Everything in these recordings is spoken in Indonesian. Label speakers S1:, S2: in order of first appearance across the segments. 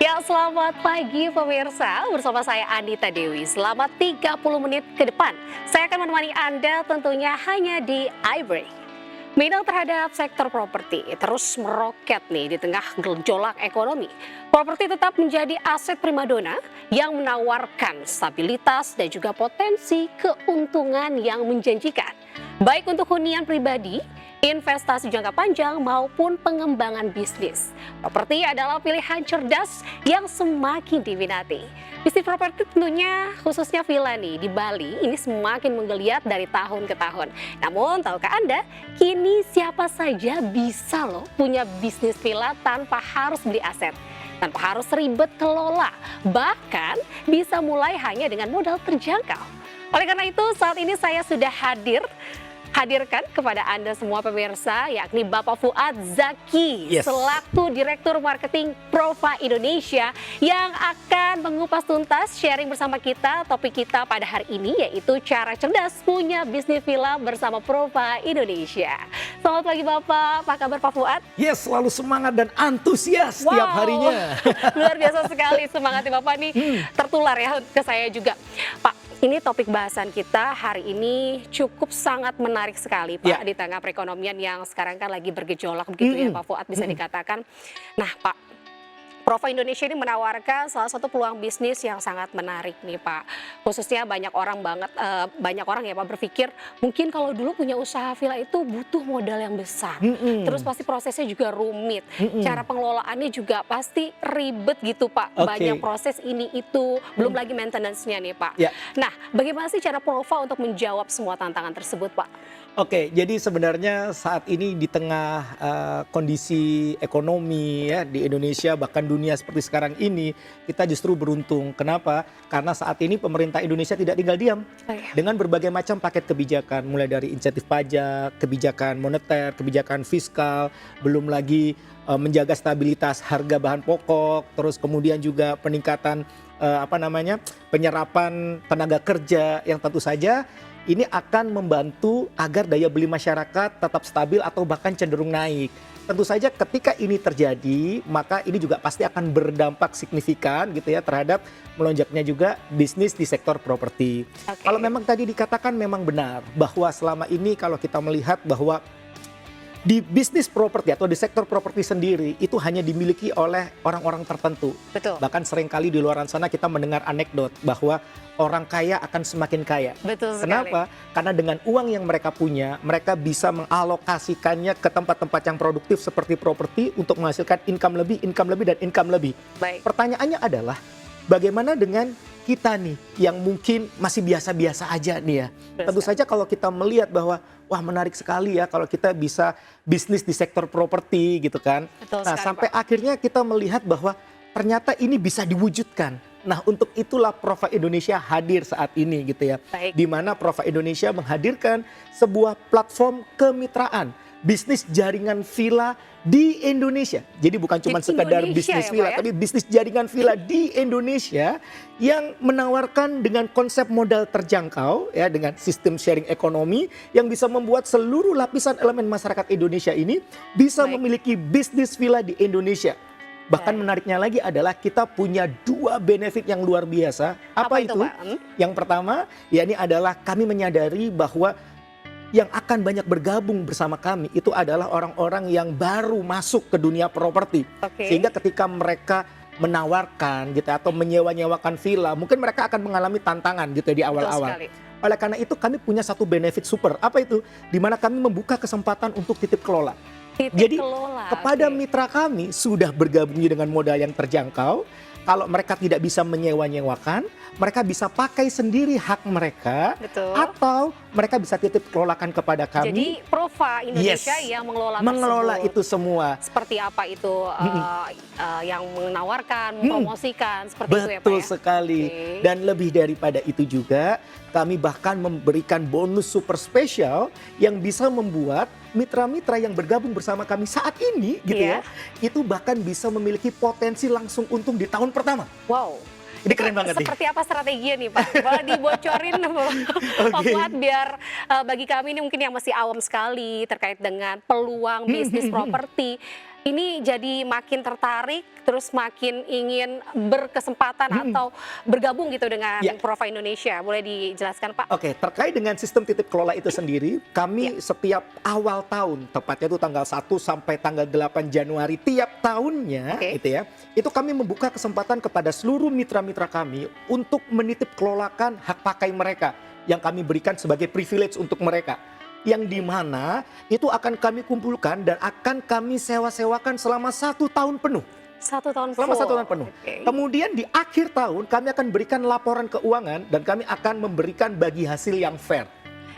S1: Ya, selamat pagi pemirsa. Bersama saya Anita Dewi. Selama 30 menit ke depan, saya akan menemani Anda tentunya hanya di iBreak. Minat terhadap sektor properti terus meroket nih di tengah gejolak ekonomi. Properti tetap menjadi aset primadona yang menawarkan stabilitas dan juga potensi keuntungan yang menjanjikan. Baik untuk hunian pribadi, investasi jangka panjang maupun pengembangan bisnis. Properti adalah pilihan cerdas yang semakin diminati. Bisnis properti tentunya khususnya villa nih di Bali ini semakin menggeliat dari tahun ke tahun. Namun tahukah Anda, kini siapa saja bisa loh punya bisnis villa tanpa harus beli aset. Tanpa harus ribet kelola, bahkan bisa mulai hanya dengan modal terjangkau. Oleh karena itu saat ini saya sudah hadirkan kepada Anda semua pemirsa, yakni Bapak Fuad Zaki, selaku Direktur Marketing Prova Indonesia yang akan mengupas tuntas sharing bersama kita. Topik kita pada hari ini yaitu cara cerdas punya bisnis villa bersama Prova Indonesia. Selamat pagi Bapak, apa kabar Pak Fuad?
S2: Yes, selalu semangat dan antusias setiap harinya.
S1: Luar biasa sekali semangatnya Bapak nih, tertular ya ke saya juga. Pak, ini topik bahasan kita hari ini cukup sangat menarik sekali Pak, di tengah perekonomian yang sekarang kan lagi bergejolak begitu ya Pak Fuad bisa dikatakan. Nah Pak, Prova Indonesia ini menawarkan salah satu peluang bisnis yang sangat menarik nih Pak. Khususnya banyak orang ya Pak berpikir mungkin kalau dulu punya usaha villa itu butuh modal yang besar. Terus pasti prosesnya juga rumit. Cara pengelolaannya juga pasti ribet gitu Pak. Banyak proses ini itu, belum lagi maintenance-nya nih Pak. Nah, bagaimana sih cara Prova untuk menjawab semua tantangan tersebut Pak?
S2: Oke, jadi sebenarnya saat ini di tengah kondisi ekonomi ya di Indonesia bahkan dunia seperti sekarang ini, kita justru beruntung. Kenapa? Karena saat ini pemerintah Indonesia tidak tinggal diam dengan berbagai macam paket kebijakan, mulai dari insentif pajak, kebijakan moneter, kebijakan fiskal, belum lagi menjaga stabilitas harga bahan pokok, terus kemudian juga peningkatan penyerapan tenaga kerja yang tentu saja ini akan membantu agar daya beli masyarakat tetap stabil atau bahkan cenderung naik. Tentu saja ketika ini terjadi, maka ini juga pasti akan berdampak signifikan gitu ya terhadap melonjaknya juga bisnis di sektor properti. Kalau memang tadi dikatakan memang benar bahwa selama ini kalau kita melihat bahwa di bisnis properti atau di sektor properti sendiri itu hanya dimiliki oleh orang-orang tertentu.
S1: Betul.
S2: Bahkan seringkali di luar sana kita mendengar anekdot bahwa orang kaya akan semakin kaya.
S1: Betul sekali.
S2: Kenapa? Karena dengan uang yang mereka punya, mereka bisa mengalokasikannya ke tempat-tempat yang produktif seperti properti untuk menghasilkan income lebih, dan income lebih.
S1: Baik.
S2: Pertanyaannya adalah bagaimana dengan kita nih yang mungkin masih biasa-biasa aja nih ya. Tentu saja kalau kita melihat bahwa wah menarik sekali ya kalau kita bisa bisnis di sektor properti gitu kan.
S1: Betul
S2: Nah
S1: sekali,
S2: sampai
S1: Pak.
S2: akhirnya kita melihat bahwa ternyata ini bisa diwujudkan. Nah untuk itulah Prova Indonesia hadir saat ini gitu ya.
S1: Baik.
S2: Di mana Prova Indonesia menghadirkan sebuah platform kemitraan bisnis jaringan villa di Indonesia. Jadi bukan cuma sekedar bisnis villa, tapi bisnis jaringan villa di Indonesia yang menawarkan dengan konsep modal terjangkau ya dengan sistem sharing ekonomi yang bisa membuat seluruh lapisan elemen masyarakat Indonesia ini bisa memiliki bisnis villa di Indonesia. Bahkan menariknya lagi adalah kita punya dua benefit yang luar biasa. Apa itu? Yang pertama, yakni adalah kami menyadari bahwa yang akan banyak bergabung bersama kami itu adalah orang-orang yang baru masuk ke dunia properti. Sehingga ketika mereka menawarkan gitu atau menyewa-nyewakan villa, mungkin mereka akan mengalami tantangan gitu di awal-awal. Oleh karena itu kami punya satu benefit super. Apa itu? Di mana kami membuka kesempatan untuk titip kelola. Jadi kepada mitra kami sudah bergabung dengan modal yang terjangkau. Kalau mereka tidak bisa menyewa-nyewakan, mereka bisa pakai sendiri hak mereka. Betul. Atau mereka bisa titip kelolakan kepada kami.
S1: Jadi Prova Indonesia yang mengelola
S2: itu semua.
S1: Seperti apa itu yang menawarkan, mempromosikan seperti itu ya Pak.
S2: Betul sekali. Dan lebih daripada itu juga kami bahkan memberikan bonus super spesial yang bisa membuat mitra-mitra yang bergabung bersama kami saat ini gitu ya, itu bahkan bisa memiliki potensi langsung untung di tahun pertama.
S1: Wow.
S2: Ini keren banget nih.
S1: Seperti apa strateginya nih Pak? Boleh dibocorin Pak Fuad biar bagi kami ini mungkin yang masih awam sekali terkait dengan peluang bisnis properti. ini jadi makin tertarik, terus makin ingin berkesempatan atau bergabung gitu dengan Prova Indonesia. Boleh dijelaskan Pak?
S2: Oke, terkait dengan sistem titip kelola itu sendiri, kami setiap awal tahun, tepatnya itu tanggal 1 sampai tanggal 8 Januari tiap tahunnya, itu kami membuka kesempatan kepada seluruh mitra-mitra kami untuk menitip kelolakan hak pakai mereka yang kami berikan sebagai privilege untuk mereka. Yang dimana itu akan kami kumpulkan dan akan kami sewa-sewakan selama 1 tahun penuh.
S1: 1 tahun
S2: Selama
S1: full.
S2: 1 tahun penuh. Kemudian di akhir tahun kami akan berikan laporan keuangan dan kami akan memberikan bagi hasil yang fair.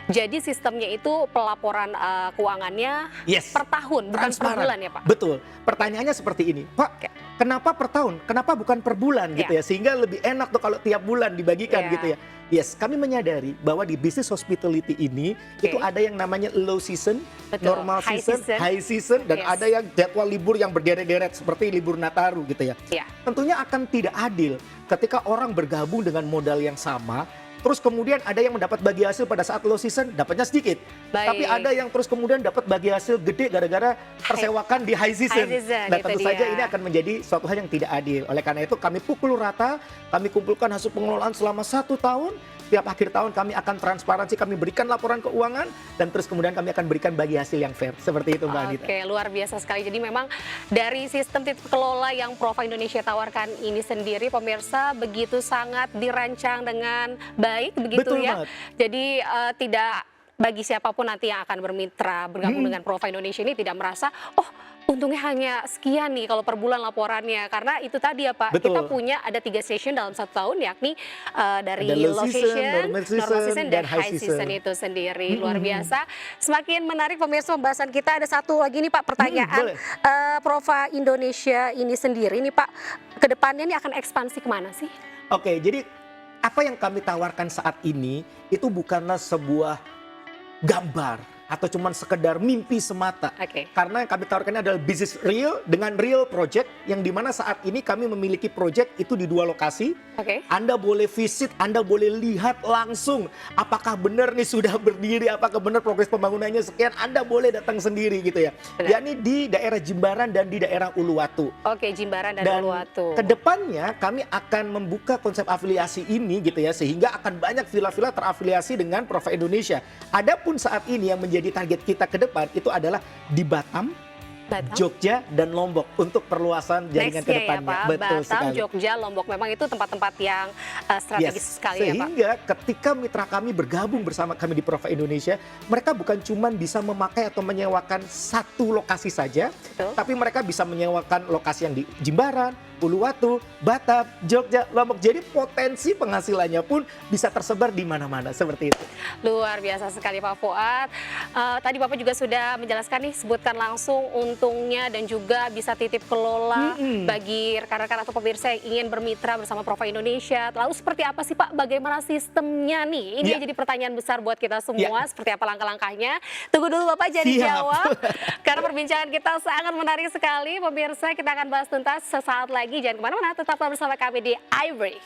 S1: Jadi sistemnya itu pelaporan keuangannya per tahun, bukan per bulan ya Pak?
S2: Betul. Pertanyaannya seperti ini, Pak, kenapa per tahun? Kenapa bukan per bulan gitu ya? Sehingga lebih enak tuh kalau tiap bulan dibagikan gitu ya. Yes, kami menyadari bahwa di bisnis hospitality ini itu ada yang namanya low season, normal season, high season, dan ada yang jadwal libur yang berderet-deret seperti libur Nataru gitu ya. Tentunya akan tidak adil ketika orang bergabung dengan modal yang sama, terus kemudian ada yang mendapat bagi hasil pada saat low season dapatnya sedikit. Tapi ada yang terus kemudian dapat bagi hasil gede gara-gara tersewakan di high season. Nah tentu saja ini akan menjadi suatu hal yang tidak adil. Oleh karena itu kami pukul rata, kami kumpulkan hasil pengelolaan selama 1 tahun. Tiap akhir tahun kami akan transparansi, kami berikan laporan keuangan, dan terus kemudian kami akan berikan bagi hasil yang fair. Seperti itu Mbak Anita.
S1: Oke, luar biasa sekali. Jadi memang dari sistem titip kelola yang Prova Indonesia tawarkan ini sendiri, pemirsa, begitu sangat dirancang dengan baik, begitu
S2: Betul
S1: ya.
S2: banget.
S1: Jadi tidak bagi siapapun nanti yang akan bermitra, bergabung dengan Prova Indonesia ini tidak merasa, oh untungnya hanya sekian nih kalau per bulan laporannya. Karena itu tadi ya Pak, kita punya ada 3 session dalam 1 tahun, yakni dari low season, normal season, dan high season itu sendiri. Luar biasa. Semakin menarik pemirsa pembahasan kita. Ada satu lagi nih Pak pertanyaan. Prova Indonesia ini sendiri nih Pak, kedepannya ini akan ekspansi kemana sih?
S2: Oke, jadi apa yang kami tawarkan saat ini itu bukanlah sebuah gambar atau cuma sekedar mimpi semata. Karena yang kami tawarkan adalah bisnis real dengan real project, yang dimana saat ini kami memiliki project itu di 2 lokasi. Anda boleh visit, Anda boleh lihat langsung apakah benar nih sudah berdiri, apakah benar progres pembangunannya sekian. Anda boleh datang sendiri gitu ya. Yakni di daerah Jimbaran dan di daerah Uluwatu.
S1: Jimbaran dan Uluwatu.
S2: Kedepannya kami akan membuka konsep afiliasi ini gitu ya, sehingga akan banyak villa-villa terafiliasi dengan Prova Indonesia. Adapun saat ini yang menjadi target kita ke depan itu adalah di Batam, Jogja, dan Lombok untuk perluasan jaringan ke depannya.
S1: Ya, Pak.
S2: Betul
S1: Batam,
S2: sekali.
S1: Jogja, Lombok memang itu tempat-tempat yang strategis sekali ya Pak.
S2: Sehingga ketika mitra kami bergabung bersama kami di Prova Indonesia, mereka bukan cuma bisa memakai atau menyewakan 1 lokasi saja, tapi mereka bisa menyewakan lokasi yang di Jimbaran, Uluwatu, Batam, Jogja, Lombok. Jadi potensi penghasilannya pun bisa tersebar di mana-mana seperti itu.
S1: Luar biasa sekali Pak Fuad. Tadi Bapak juga sudah menjelaskan nih, sebutkan langsung untungnya dan juga bisa titip kelola bagi rekan-rekan atau pemirsa yang ingin bermitra bersama Prova Indonesia. Lalu seperti apa sih Pak, bagaimana sistemnya nih? Ini jadi pertanyaan besar buat kita semua, seperti apa langkah-langkahnya. Tunggu dulu Bapak jadi jawab, karena perbincangan kita sangat menarik sekali. Pemirsa, kita akan bahas tuntas sesaat lagi. Jangan kemana-mana, tetaplah bersama kami di iBreak.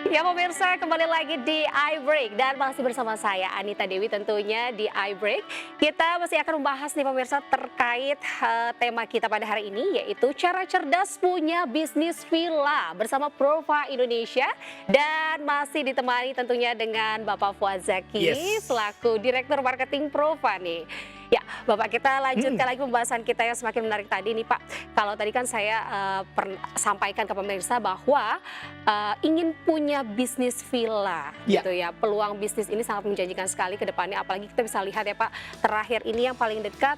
S1: Ya pemirsa, kembali lagi di iBreak dan masih bersama saya Anita Dewi tentunya di iBreak. Kita masih akan membahas nih pemirsa terkait tema kita pada hari ini, yaitu cara cerdas punya bisnis villa bersama Prova Indonesia, dan masih ditemani tentunya dengan Bapak Fuad Zaki selaku Direktur Marketing Prova nih. Ya, Bapak, kita lanjutkan lagi pembahasan kita yang semakin menarik tadi nih Pak. Kalau tadi kan saya sampaikan ke pemirsa bahwa ingin punya bisnis villa gitu ya. Peluang bisnis ini sangat menjanjikan sekali ke depannya, apalagi kita bisa lihat ya Pak, terakhir ini yang paling dekat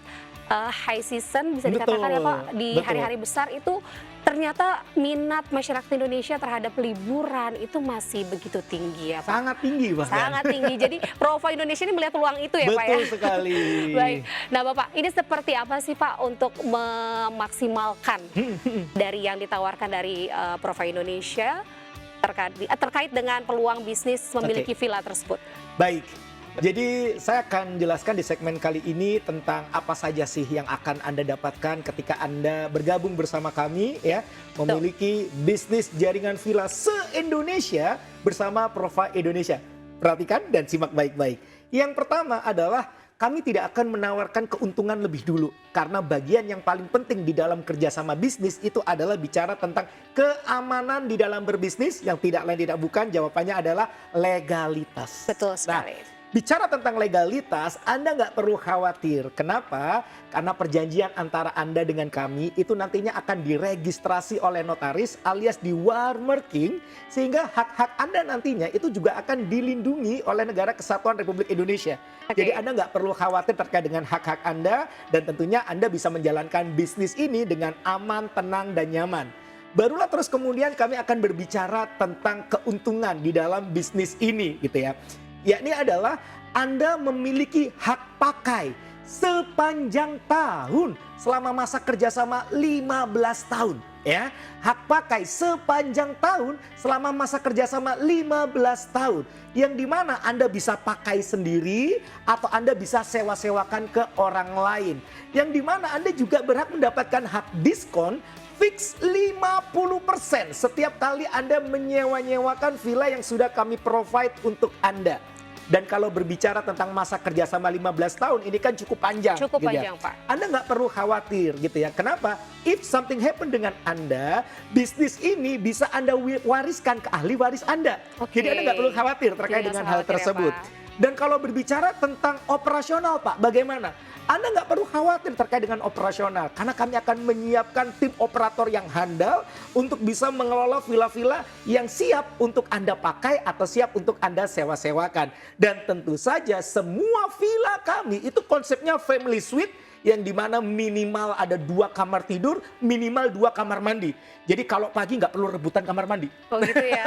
S1: high season bisa dikatakan ya Pak, di hari-hari besar itu ternyata minat masyarakat Indonesia terhadap liburan itu masih begitu tinggi ya Pak.
S2: Sangat tinggi bahkan. Sangat
S1: tinggi. Jadi Prova Indonesia ini melihat peluang itu ya Pak ya.
S2: Betul sekali.
S1: Baik. Nah Bapak, ini seperti apa sih Pak untuk memaksimalkan dari yang ditawarkan dari Prova Indonesia terkait dengan peluang bisnis memiliki villa tersebut.
S2: Baik. Jadi saya akan jelaskan di segmen kali ini tentang apa saja sih yang akan Anda dapatkan ketika Anda bergabung bersama kami ya, memiliki bisnis jaringan villa se-Indonesia bersama Prova Indonesia. Perhatikan dan simak baik-baik. Yang pertama adalah kami tidak akan menawarkan keuntungan lebih dulu. Karena bagian yang paling penting di dalam kerjasama bisnis itu adalah bicara tentang keamanan di dalam berbisnis. Yang tidak lain tidak bukan, jawabannya adalah legalitas.
S1: Betul sekali.
S2: Nah, bicara tentang legalitas, Anda nggak perlu khawatir. Kenapa? Karena perjanjian antara Anda dengan kami itu nantinya akan diregistrasi oleh notaris alias di Warmarking, sehingga hak-hak Anda nantinya itu juga akan dilindungi oleh Negara Kesatuan Republik Indonesia. Jadi Anda nggak perlu khawatir terkait dengan hak-hak Anda, dan tentunya Anda bisa menjalankan bisnis ini dengan aman, tenang, dan nyaman. Barulah terus kemudian kami akan berbicara tentang keuntungan di dalam bisnis ini gitu ya. Yakni adalah Anda memiliki hak pakai sepanjang tahun selama masa kerjasama 15 tahun. Ya, hak pakai sepanjang tahun selama masa kerjasama 15 tahun. Yang dimana Anda bisa pakai sendiri atau Anda bisa sewa-sewakan ke orang lain. Yang dimana Anda juga berhak mendapatkan hak diskon fix 50% setiap kali Anda menyewa-nyewakan villa yang sudah kami provide untuk Anda. Dan kalau berbicara tentang masa kerjasama 15 tahun, ini kan cukup panjang.
S1: Cukup
S2: gitu
S1: panjang,
S2: ya.
S1: Pak.
S2: Anda nggak perlu khawatir gitu ya. Kenapa? If something happen dengan Anda, bisnis ini bisa Anda wariskan ke ahli waris Anda. Jadi Anda nggak perlu khawatir terkait dengan hal tersebut. Dan kalau berbicara tentang operasional, Pak, bagaimana? Anda nggak perlu khawatir terkait dengan operasional. Karena kami akan menyiapkan tim operator yang handal untuk bisa mengelola villa-villa yang siap untuk Anda pakai atau siap untuk Anda sewa-sewakan. Dan tentu saja semua villa kami itu konsepnya family suite, yang dimana minimal ada 2 kamar tidur, minimal 2 kamar mandi. Jadi kalau pagi nggak perlu rebutan kamar mandi.
S1: Oh gitu ya.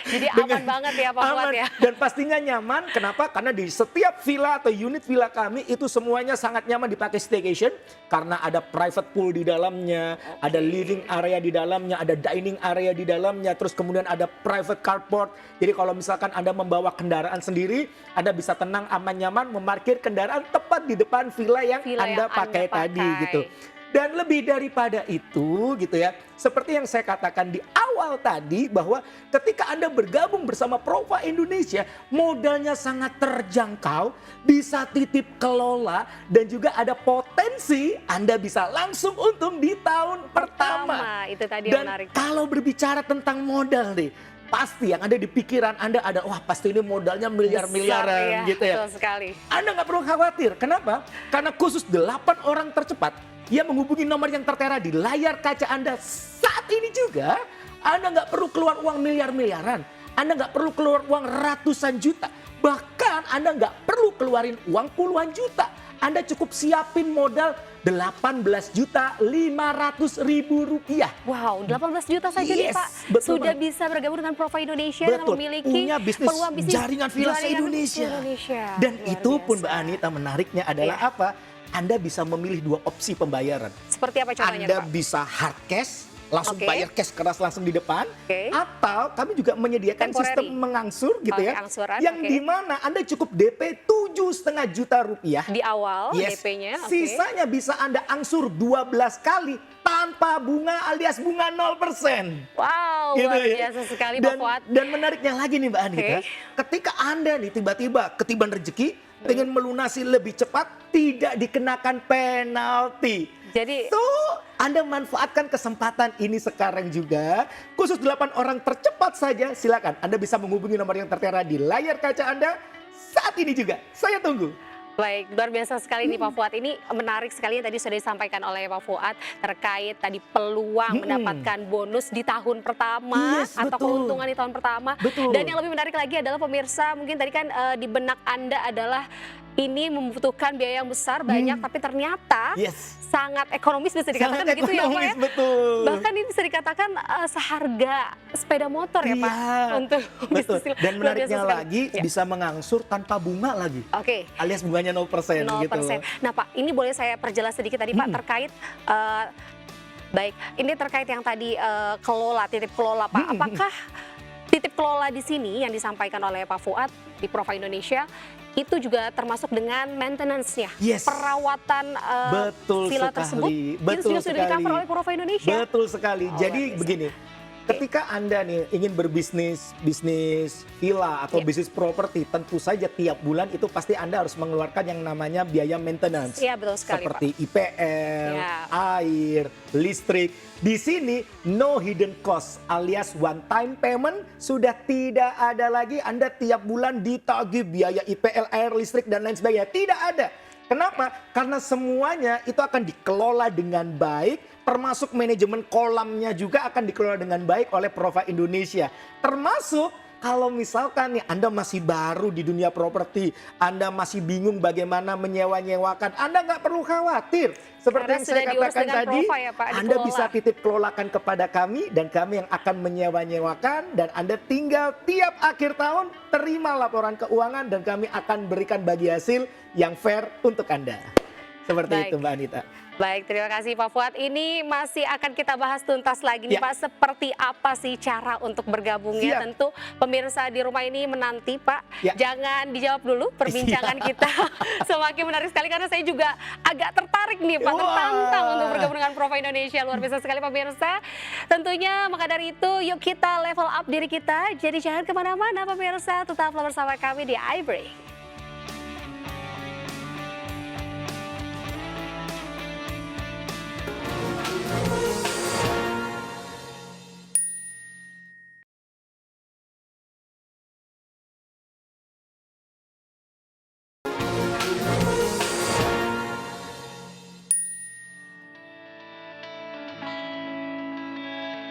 S1: Jadi aman banget ya Pak Fuad ya.
S2: Dan pastinya nyaman. Kenapa? Karena di setiap villa atau unit villa kami itu semuanya sangat nyaman dipakai staycation. Karena ada private pool di dalamnya, ada living area di dalamnya, ada dining area di dalamnya. Terus kemudian ada private carport. Jadi kalau misalkan Anda membawa kendaraan sendiri, Anda bisa tenang, aman, nyaman memarkir kendaraan tepat di depan villa yang Anda pakai tadi gitu. Dan lebih daripada itu gitu ya, seperti yang saya katakan di awal tadi bahwa ketika Anda bergabung bersama Prova Indonesia, modalnya sangat terjangkau, bisa titip kelola, dan juga ada potensi Anda bisa langsung untung di tahun pertama.
S1: Itu tadi yang
S2: dan
S1: menarik.
S2: Kalau berbicara tentang modal nih, pasti yang ada di pikiran Anda ada, wah pasti ini modalnya miliar-miliaran gitu ya.
S1: Betul sekali.
S2: Anda nggak perlu khawatir. Kenapa? Karena khusus 8 orang tercepat yang menghubungi nomor yang tertera di layar kaca Anda saat ini juga, Anda nggak perlu keluar uang miliar-miliaran. Anda nggak perlu keluar uang ratusan juta. Bahkan Anda nggak perlu keluarin uang puluhan juta. Anda cukup siapin modal 18.500.000 rupiah.
S1: Wow, 18 juta saja nih Pak.
S2: Betul,
S1: sudah bisa bergabung dengan Prova Indonesia dan memiliki
S2: punya
S1: peluang bisnis
S2: jaringan villa se-Indonesia. Dan
S1: Luar
S2: itu pun
S1: biasa.
S2: Mbak Anita, menariknya adalah apa? Anda bisa memilih 2 opsi pembayaran.
S1: Seperti apa contohnya
S2: Anda
S1: Pak?
S2: bisa hard cash, langsung bayar cash keras langsung di depan.
S1: Oke.
S2: Atau kami juga menyediakan sistem mengangsur gitu ya.
S1: Angsuran,
S2: yang dimana Anda cukup DP 7,5 juta rupiah.
S1: Di awal DP-nya.
S2: Sisanya bisa Anda angsur 12 kali tanpa bunga alias bunga 0%.
S1: Wow,
S2: Gitu
S1: luar
S2: ya.
S1: biasa sekali Pak Fuad.
S2: Dan menariknya lagi nih Mbak Anita, ketika Anda nih tiba-tiba ketiban rezeki, pengen melunasi lebih cepat, tidak dikenakan penalti.
S1: Jadi
S2: Anda manfaatkan kesempatan ini sekarang juga. Khusus 8 orang tercepat saja, silakan Anda bisa menghubungi nomor yang tertera di layar kaca Anda saat ini juga. Saya tunggu.
S1: Baik, luar biasa sekali nih Pak Fuad. Ini menarik sekali yang tadi sudah disampaikan oleh Pak Fuad terkait tadi peluang mendapatkan bonus di tahun pertama atau keuntungan di tahun pertama. Dan yang lebih menarik lagi adalah pemirsa, mungkin tadi kan di benak Anda adalah ini membutuhkan biaya yang besar banyak, tapi ternyata sangat ekonomis bisa dikatakan
S2: sangat
S1: begitu ya Pak ya.
S2: Betul.
S1: Bahkan ini bisa dikatakan seharga sepeda motor ya Pak untuk bisnis.
S2: Dan menariknya lagi bisa mengangsur tanpa bunga lagi. Alias bunganya 0% gitu.
S1: Nah Pak, ini boleh saya perjelas sedikit tadi Pak terkait baik, ini terkait yang tadi kelola, titip kelola Pak. Apakah titip kelola di sini yang disampaikan oleh Pak Fuad di Prova Indonesia itu juga termasuk dengan maintenance-nya,
S2: Yes.
S1: perawatan
S2: Betul
S1: villa
S2: sekali.
S1: tersebut.
S2: Betul
S1: Itu sudah di-cover
S2: sekali.
S1: oleh Prova Indonesia.
S2: Betul sekali.
S1: Oh,
S2: Jadi
S1: luar biasa.
S2: begini, ketika Anda nih ingin berbisnis, bisnis villa atau
S1: Iya.
S2: bisnis properti, tentu saja tiap bulan itu pasti Anda harus mengeluarkan yang namanya biaya maintenance.
S1: Iya, betul sekali,
S2: Seperti IPL,
S1: Iya.
S2: air, listrik. Di sini no hidden cost alias one time payment sudah tidak ada lagi. Anda tiap bulan ditagih biaya IPL, air, listrik dan lain sebagainya. Tidak ada. Kenapa? Karena semuanya itu akan dikelola dengan baik, termasuk manajemen kolamnya juga akan dikelola dengan baik oleh Prova Indonesia. Termasuk kalau misalkan nih Anda masih baru di dunia properti, Anda masih bingung bagaimana menyewa-nyewakan, Anda nggak perlu khawatir. Seperti
S1: Karena
S2: yang
S1: sudah
S2: saya
S1: diurus
S2: katakan
S1: dengan
S2: tadi,
S1: Prova ya, Pak,
S2: Anda
S1: dikelola.
S2: bisa titip kelolakan kepada kami dan kami yang akan menyewa-nyewakan dan Anda tinggal tiap akhir tahun terima laporan keuangan dan kami akan berikan bagi hasil yang fair untuk Anda. Seperti
S1: Baik.
S2: itu Mbak Anita.
S1: Baik, terima kasih Pak Fuad. Ini masih akan kita bahas tuntas lagi nih
S2: Ya.
S1: Pak. Seperti apa sih cara untuk bergabungnya?
S2: Siap.
S1: Tentu pemirsa di rumah ini menanti Pak.
S2: Ya.
S1: Jangan dijawab dulu perbincangan kita. Semakin menarik sekali karena saya juga agak tertarik nih Pak.
S2: Wah.
S1: Tertantang untuk bergabung dengan Prova Indonesia. Luar biasa sekali pemirsa. Tentunya maka dari itu yuk kita level up diri kita. Jadi jangan kemana-mana pemirsa. Tetaplah bersama kami di iBreak.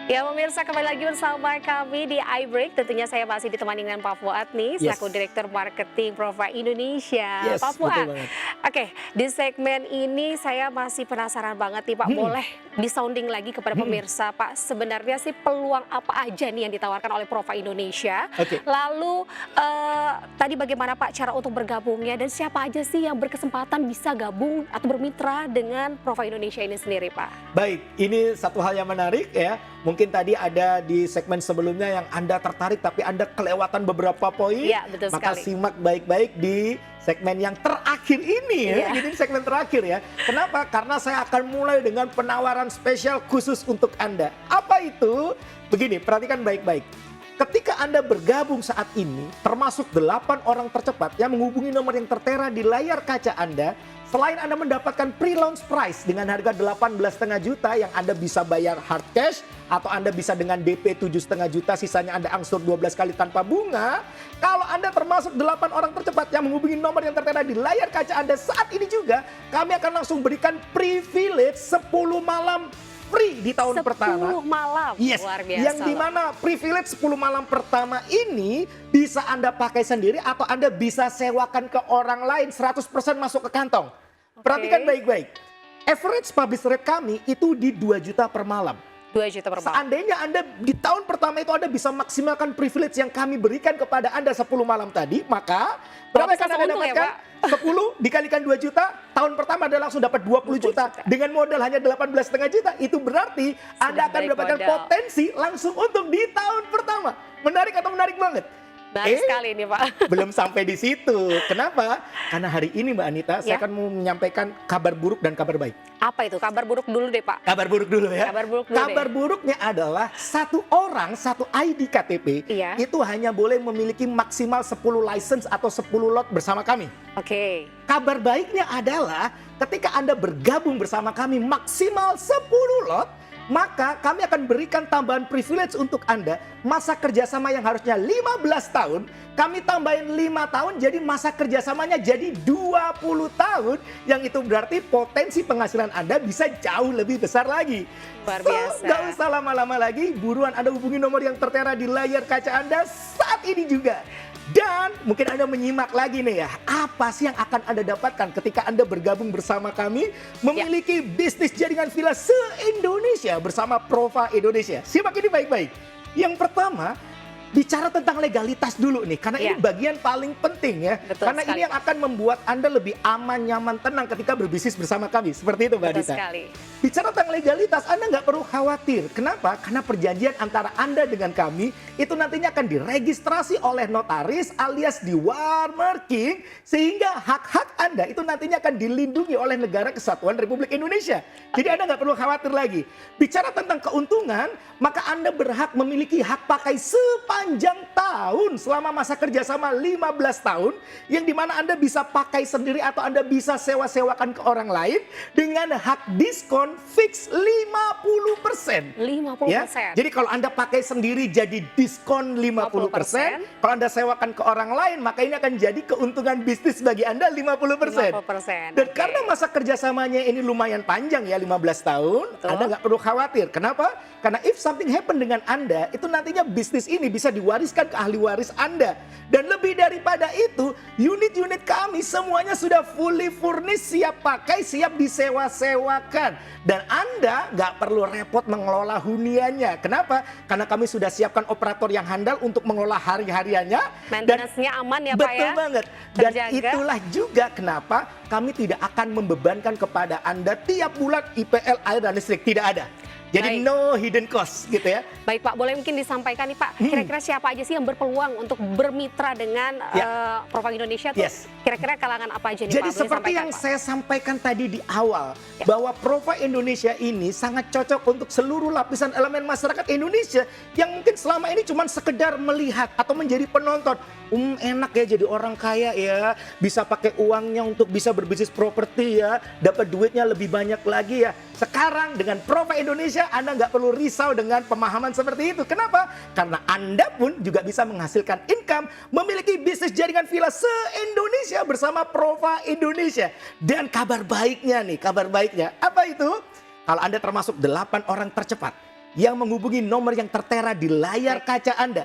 S1: Ya pemirsa, kembali lagi bersama kami di iBreak. Tentunya saya masih ditemani dengan Pak Fuad nih,
S2: Yes.
S1: selaku Direktur Marketing Prova Indonesia.
S2: Yes,
S1: Pak
S2: betul
S1: Fuad,
S2: banget.
S1: oke, di segmen ini saya masih penasaran banget nih Pak. Boleh disounding lagi kepada pemirsa Pak, sebenarnya sih peluang apa aja nih yang ditawarkan oleh Prova Indonesia?
S2: Oke.
S1: Lalu tadi bagaimana Pak cara untuk bergabungnya dan siapa aja sih yang berkesempatan bisa gabung atau bermitra dengan Prova Indonesia ini sendiri Pak?
S2: Baik, ini satu hal yang menarik ya. Mungkin tadi ada di segmen sebelumnya yang Anda tertarik tapi Anda kelewatan beberapa poin.
S1: Iya, betul
S2: Maka
S1: sekali.
S2: simak baik-baik di segmen yang terakhir ini ya.
S1: Iya.
S2: Jadi segmen terakhir ya. Kenapa? Karena saya akan mulai dengan penawaran spesial khusus untuk Anda. Apa itu? Begini, perhatikan baik-baik. Ketika Anda bergabung saat ini, termasuk 8 orang tercepat yang menghubungi nomor yang tertera di layar kaca Anda, selain Anda mendapatkan pre-launch price dengan harga 18,5 juta yang Anda bisa bayar hard cash atau Anda bisa dengan DP 7,5 juta, sisanya Anda angsur 12 kali tanpa bunga. Kalau Anda termasuk 8 orang tercepat yang menghubungi nomor yang tertera di layar kaca Anda saat ini juga, kami akan langsung berikan privilege 10 malam free di tahun
S1: 10
S2: pertama.
S1: malam,
S2: Yes,
S1: luar biasa.
S2: yang dimana privilege 10 malam pertama ini bisa Anda pakai sendiri atau Anda bisa sewakan ke orang lain 100% masuk ke kantong. Perhatikan baik-baik. Average publish rate kami itu di 2 juta per malam.
S1: 2 juta per malam.
S2: Seandainya Anda di tahun pertama itu Anda bisa maksimalkan privilege yang kami berikan kepada Anda 10 malam tadi, maka berapa yang
S1: Bisa
S2: Anda
S1: seuntung ya,
S2: dapatkan? 10 dikalikan 2 juta, tahun pertama Anda langsung dapat 20 juta. Dengan modal hanya 18,5 juta, itu berarti Anda akan
S1: baik
S2: mendapatkan
S1: modal.
S2: potensi langsung untung di tahun pertama. Menarik atau menarik banget?
S1: Menarik sekali ini Pak.
S2: Belum sampai di situ. Kenapa? Karena hari ini Mbak Anita, saya
S1: Ya.
S2: akan mau menyampaikan kabar buruk dan kabar baik.
S1: Apa itu? Kabar buruk dulu deh Pak.
S2: Kabar buruk dulu ya.
S1: Kabar buruk dulu
S2: Kabar
S1: deh.
S2: buruknya adalah satu orang, satu ID KTP
S1: Iya.
S2: itu hanya boleh memiliki maksimal 10 license atau 10 lot bersama kami.
S1: Oke.
S2: Kabar baiknya adalah ketika Anda bergabung bersama kami maksimal 10 lot, maka kami akan berikan tambahan privilege untuk Anda. Masa kerjasama yang harusnya 15 tahun, kami tambahin 5 tahun, jadi masa kerjasamanya jadi 20 tahun. Yang itu berarti potensi penghasilan Anda bisa jauh lebih besar lagi.
S1: Luar biasa.
S2: Gak usah lama-lama lagi, buruan Anda hubungi nomor yang tertera di layar kaca Anda saat ini juga. Dan mungkin Anda menyimak lagi nih ya, apa sih yang akan Anda dapatkan ketika Anda bergabung bersama kami memiliki bisnis jaringan villa se-Indonesia bersama Prova Indonesia. Simak ini baik-baik. Yang pertama, bicara tentang legalitas dulu nih, karena ini bagian paling penting ya.
S1: Betul
S2: karena
S1: sekali,
S2: ini yang akan membuat Anda lebih aman, nyaman, tenang ketika berbisnis bersama kami. Seperti itu Mbak
S1: Betul
S2: Dita.
S1: sekali.
S2: Bicara tentang legalitas, Anda nggak perlu khawatir. Kenapa? Karena perjanjian antara Anda dengan kami itu nantinya akan diregistrasi oleh notaris alias di Warmarking, sehingga hak-hak Anda itu nantinya akan dilindungi oleh Negara Kesatuan Republik Indonesia. Jadi Anda nggak perlu khawatir lagi. Bicara tentang keuntungan, maka Anda berhak memiliki hak pakai sepanjang tahun selama masa kerjasama 15 tahun, yang dimana Anda bisa pakai sendiri atau Anda bisa sewa-sewakan ke orang lain dengan hak diskon fix 50%.
S1: 50%.
S2: Ya? Jadi kalau Anda pakai sendiri jadi diskon 50%, kalau Anda sewakan ke orang lain maka ini akan jadi keuntungan bisnis bagi Anda 50%.
S1: 50%.
S2: Dan karena masa kerjasamanya ini lumayan panjang ya, 15 tahun,
S1: Betul.
S2: Anda nggak perlu khawatir. Kenapa? Karena if something happen dengan Anda, itu nantinya bisnis ini bisa diwariskan ke ahli waris Anda. Dan lebih daripada itu, unit-unit kami semuanya sudah fully furnished, siap pakai, siap disewa-sewakan. Dan Anda nggak perlu repot mengelola huniannya. Kenapa? Karena kami sudah siapkan operator yang handal untuk mengelola hari-hariannya.
S1: Maintenance-nya aman ya Pak ya?
S2: Betul banget. Dan
S1: Terjaga.
S2: itulah juga kenapa kami tidak akan membebankan kepada Anda tiap bulan IPL, air, dan listrik. Tidak ada. Jadi
S1: Baik.
S2: no hidden cost gitu ya.
S1: Baik Pak, boleh mungkin disampaikan nih Pak, kira-kira siapa aja sih yang berpeluang untuk bermitra dengan Profang Indonesia tuh?
S2: Yes.
S1: Kira-kira kalangan apa aja nih
S2: Jadi
S1: Pak? Boleh
S2: seperti
S1: sampaikan,
S2: yang
S1: Pak?
S2: saya sampaikan tadi di awal,
S1: Ya.
S2: bahwa Profang Indonesia ini sangat cocok untuk seluruh lapisan elemen masyarakat Indonesia yang mungkin selama ini cuma sekedar melihat atau menjadi penonton. Enak ya jadi orang kaya ya, bisa pakai uangnya untuk bisa berbisnis properti ya, dapat duitnya lebih banyak lagi ya. Sekarang dengan Profang Indonesia Anda nggak perlu risau dengan pemahaman seperti itu. Kenapa? Karena Anda pun juga bisa menghasilkan income, memiliki bisnis jaringan villa se-Indonesia bersama Profang Indonesia. Dan kabar baiknya nih, kabar baiknya apa itu? Kalau Anda termasuk 8 orang tercepat yang menghubungi nomor yang tertera di layar kaca Anda,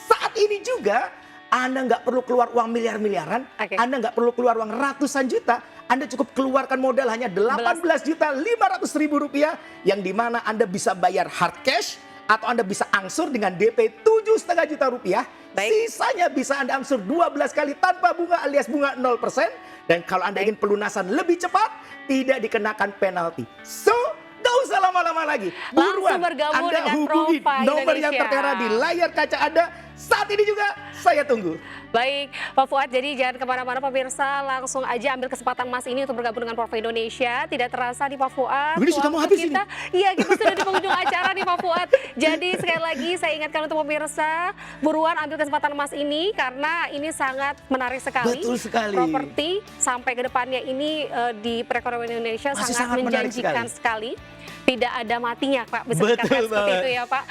S2: saat ini juga Anda nggak perlu keluar uang miliar-miliaran,
S1: Oke.
S2: Anda nggak perlu keluar uang ratusan juta, Anda cukup keluarkan modal hanya 18.500.000 rupiah, yang dimana Anda bisa bayar hard cash atau Anda bisa angsur dengan DP 7,5 juta rupiah.
S1: Baik.
S2: Sisanya bisa Anda angsur 12 kali tanpa bunga alias bunga 0%. Dan kalau Anda ingin pelunasan lebih cepat, tidak dikenakan penalti. So, gak usah lama-lama lagi.
S1: Langsung bergabung
S2: Anda
S1: dengan
S2: hubungi
S1: Profang
S2: nomor yang
S1: Indonesia.
S2: tertera di layar kaca Anda. Saat ini juga saya tunggu.
S1: Baik, Pak Fuad, jadi jangan kemana-mana pemirsa, langsung aja ambil kesempatan Mas ini untuk bergabung dengan Profang Indonesia. Tidak terasa nih Pak Fuad.
S2: Ini sudah mau habis
S1: kita, iya kita sudah di penghujung acara nih Pak Fuad. Jadi sekali lagi saya ingatkan untuk pemirsa, buruan ambil kesempatan Mas ini karena ini sangat menarik sekali.
S2: Betul sekali.
S1: Properti sampai ke depannya ini di perekonomian Indonesia
S2: Masih
S1: sangat
S2: sangat menarik
S1: menjanjikan sekali. Tidak ada matinya Pak, bisa
S2: Betul
S1: dikatakan seperti
S2: banget.
S1: itu ya Pak.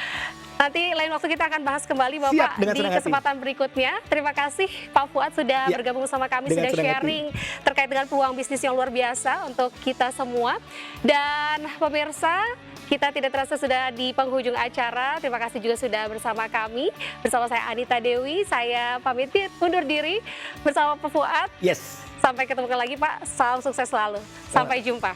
S1: Nanti lain waktu kita akan bahas kembali Bapak
S2: Siap, dengan
S1: di
S2: senang hati.
S1: kesempatan berikutnya. Terima kasih Pak Fuad sudah
S2: Ya,
S1: bergabung sama kami,
S2: dengan
S1: sudah
S2: senang hati.
S1: sharing terkait dengan peluang bisnis yang luar biasa untuk kita semua. Dan pemirsa, kita tidak terasa sudah di penghujung acara. Terima kasih juga sudah bersama kami. Bersama saya Anita Dewi, saya pamit undur diri bersama Pak Fuad.
S2: Yes.
S1: Sampai ketemu lagi Pak, salam sukses selalu. Sampai jumpa.